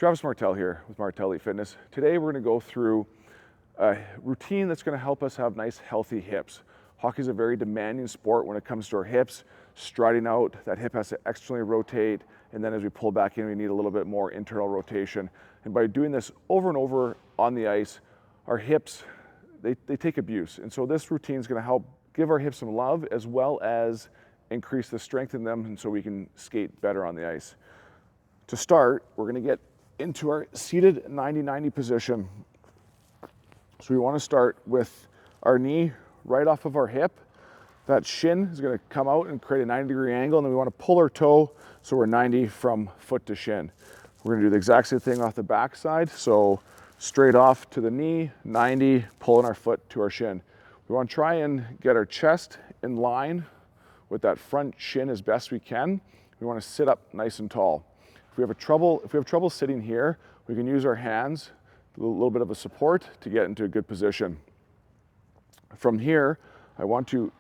Travis Martell here with Martell Elite Fitness. Today we're going to go through a routine that's going to help us have nice healthy hips. Hockey is a very demanding sport when it comes to our hips. Striding out, that hip has to externally rotate, and then as we pull back in, we need a little bit more internal rotation. And by doing this over and over on the ice, our hips, they take abuse. And so this routine is going to help give our hips some love as well as increase the strength in them, and so we can skate better on the ice. To start, we're going to get into our seated 90-90 position. So we want to start with our knee right off of our hip. That shin is going to come out and create a 90-degree angle, and then we want to pull our toe so we're 90 from foot to shin. We're going to do the exact same thing off the back side. So straight off to the knee, 90, pulling our foot to our shin. We want to try and get our chest in line with that front shin as best we can. We want to sit up nice and tall. If we have trouble sitting here, we can use our hands, a little bit of a support to get into a good position. From here, I want to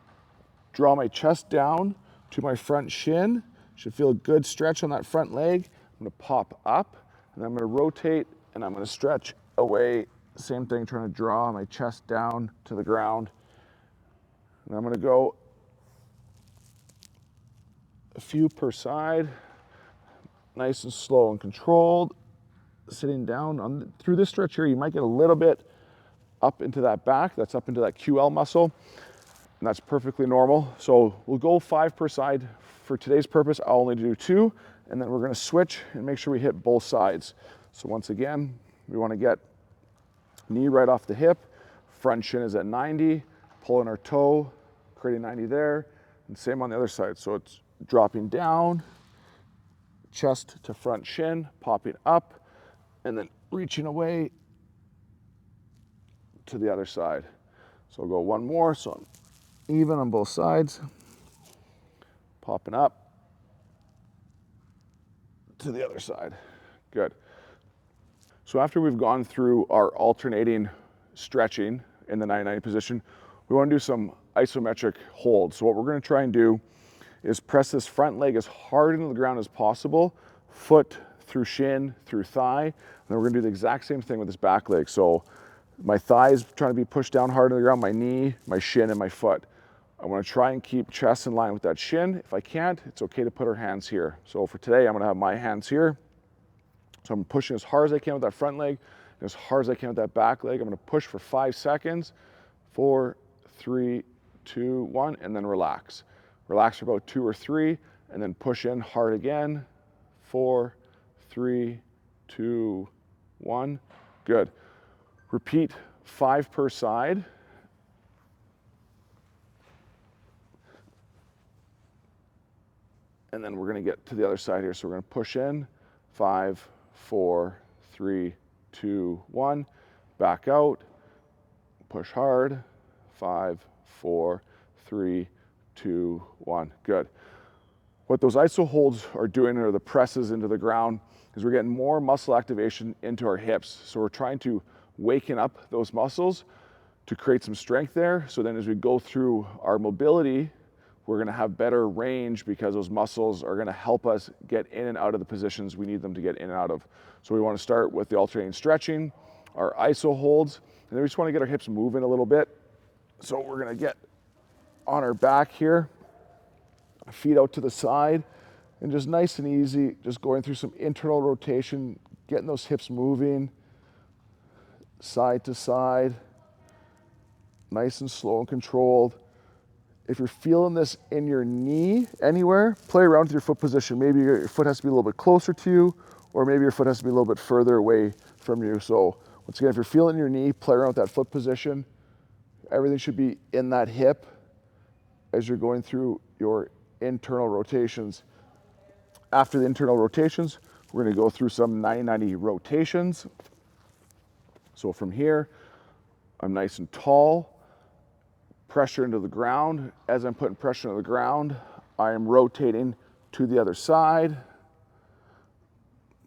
draw my chest down to my front shin. Should feel a good stretch on that front leg. I'm going to pop up, and I'm going to rotate, and I'm going to stretch away. Same thing, trying to draw my chest down to the ground. And I'm going to go a few per side. Nice and slow and controlled. Sitting down through this stretch here, you might get a little bit up into that back. That's up into that QL muscle, and that's perfectly normal. So we'll go 5 per side. For today's purpose, I'll only do 2, and then we're going to switch and make sure we hit both sides. So once again, we want to get knee right off the hip, front shin is at 90, pulling our toe, creating 90 there, and same on the other side. So it's dropping down, chest to front shin, popping up, and then reaching away to the other side. So I'll go one more, so I'm even on both sides, popping up to the other side. Good. So after we've gone through our alternating stretching in the 90-90 position, we want to do some isometric holds. So what we're going to try and do is press this front leg as hard into the ground as possible, foot through shin, through thigh, and then we're going to do the exact same thing with this back leg. So my thigh is trying to be pushed down hard into the ground, my knee, my shin, and my foot. I want to try and keep chest in line with that shin. If I can't, it's okay to put our hands here. So for today, I'm going to have my hands here. So I'm pushing as hard as I can with that front leg, and as hard as I can with that back leg. I'm going to push for 5 seconds. 4, 3, 2, 1, and then relax. Relax for about 2 or 3, and then push in hard again. 4, 3, 2, 1. Good. Repeat 5 per side. And then we're going to get to the other side here. So we're going to push in. 5, 4, 3, 2, 1. Back out. Push hard. 5, 4, 3, 2, 1. Good. What those iso holds are doing, or the presses into the ground, is we're getting more muscle activation into our hips. So we're trying to waken up those muscles to create some strength there. So then as we go through our mobility, we're going to have better range because those muscles are going to help us get in and out of the positions we need them to get in and out of. So we want to start with the alternating stretching, our iso holds, and then we just want to get our hips moving a little bit. So we're going to get on our back here, feet out to the side, and just nice and easy, just going through some internal rotation, getting those hips moving, side to side, nice and slow and controlled. If you're feeling this in your knee anywhere, play around with your foot position. Maybe your foot has to be a little bit closer to you, or maybe your foot has to be a little bit further away from you. So once again, if you're feeling your knee, play around with that foot position. Everything should be in that hip as you're going through your internal rotations. After the internal rotations, we're going to go through some 90-90 rotations. So from here, I'm nice and tall, pressure into the ground. As I'm putting pressure into the ground, I am rotating to the other side.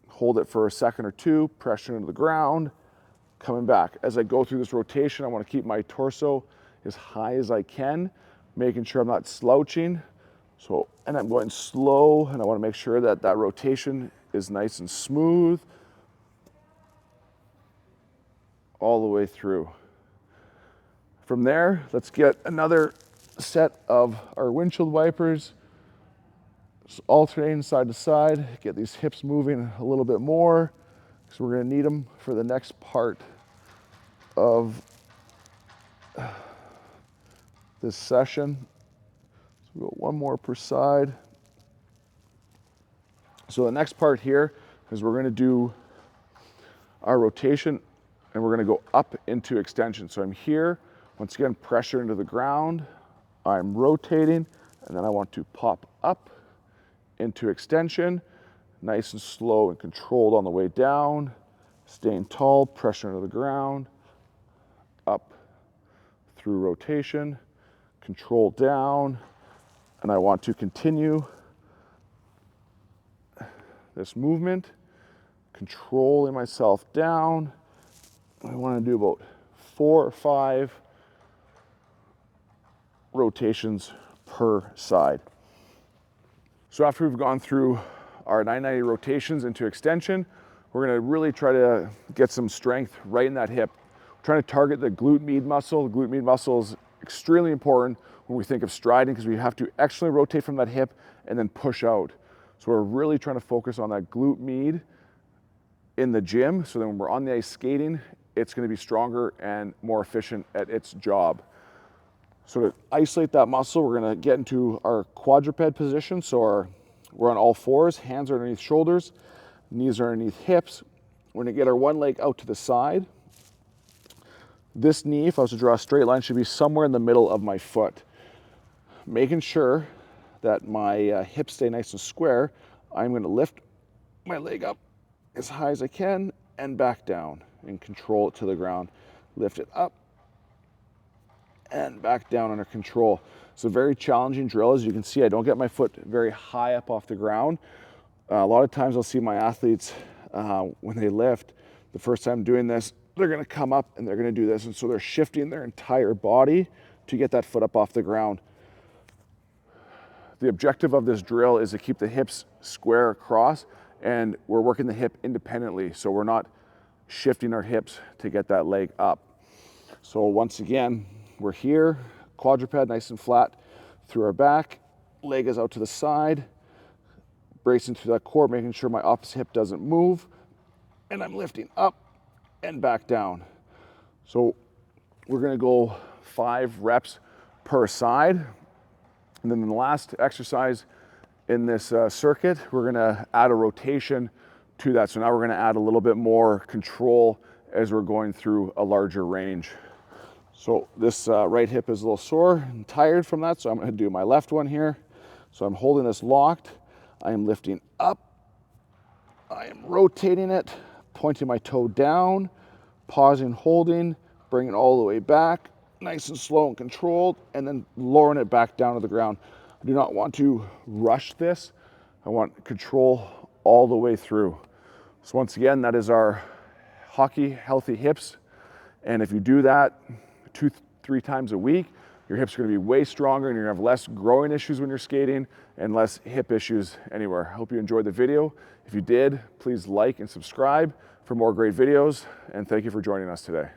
Hold it for a second or 2, pressure into the ground, coming back. As I go through this rotation, I want to keep my torso as high as I can, making sure I'm not slouching. So, and I'm going slow, and I want to make sure that that rotation is nice and smooth. all the way through. From there, let's get another set of our windshield wipers. Just alternating side to side, get these hips moving a little bit more, because we're going to need them for the next part of this session. So we've got one more per side. So the next part here is we're going to do our rotation, and we're going to go up into extension. So I'm here, once again, pressure into the ground. I'm rotating, and then I want to pop up into extension, nice and slow and controlled on the way down, staying tall, pressure into the ground, up through rotation, control down, and I want to continue this movement, controlling myself down. I want to do about 4 or 5 rotations per side. So after we've gone through our 990 rotations into extension, we're going to really try to get some strength right in that hip. We're trying to target the glute med muscle. The glute med muscle is extremely important when we think of striding, because we have to externally rotate from that hip and then push out. So we're really trying to focus on that glute med in the gym, so then when we're on the ice skating, it's going to be stronger and more efficient at its job. So to isolate that muscle, we're going to get into our quadruped position. So we're on all fours, hands are underneath shoulders, knees are underneath hips. We're going to get our one leg out to the side. This knee, if I was to draw a straight line, should be somewhere in the middle of my foot. Making sure that my hips stay nice and square, I'm going to lift my leg up as high as I can and back down and control it to the ground. Lift it up and back down under control. It's a very challenging drill. As you can see, I don't get my foot very high up off the ground. A lot of times I'll see my athletes when they lift, the first time doing this, they're going to come up and they're going to do this. And so they're shifting their entire body to get that foot up off the ground. The objective of this drill is to keep the hips square across, and we're working the hip independently. So we're not shifting our hips to get that leg up. So once again, we're here, quadruped nice and flat through our back, leg is out to the side, bracing through that core, making sure my opposite hip doesn't move, and I'm lifting up and back down. So we're gonna go 5 reps per side. And then in the last exercise in this circuit, we're gonna add a rotation to that. So now we're gonna add a little bit more control as we're going through a larger range. So this right hip is a little sore and tired from that, so I'm going to do my left one here. So I'm holding this locked. I am lifting up. I am rotating it, pointing my toe down, pausing, holding, bringing it all the way back, nice and slow and controlled, and then lowering it back down to the ground. I do not want to rush this. I want control all the way through. So once again, that is our hockey healthy hips. And if you do that 2-3 times a week, your hips are going to be way stronger, and you're going to have less growing issues when you're skating and less hip issues anywhere. I hope you enjoyed the video. If you did, please like and subscribe for more great videos, and thank you for joining us today.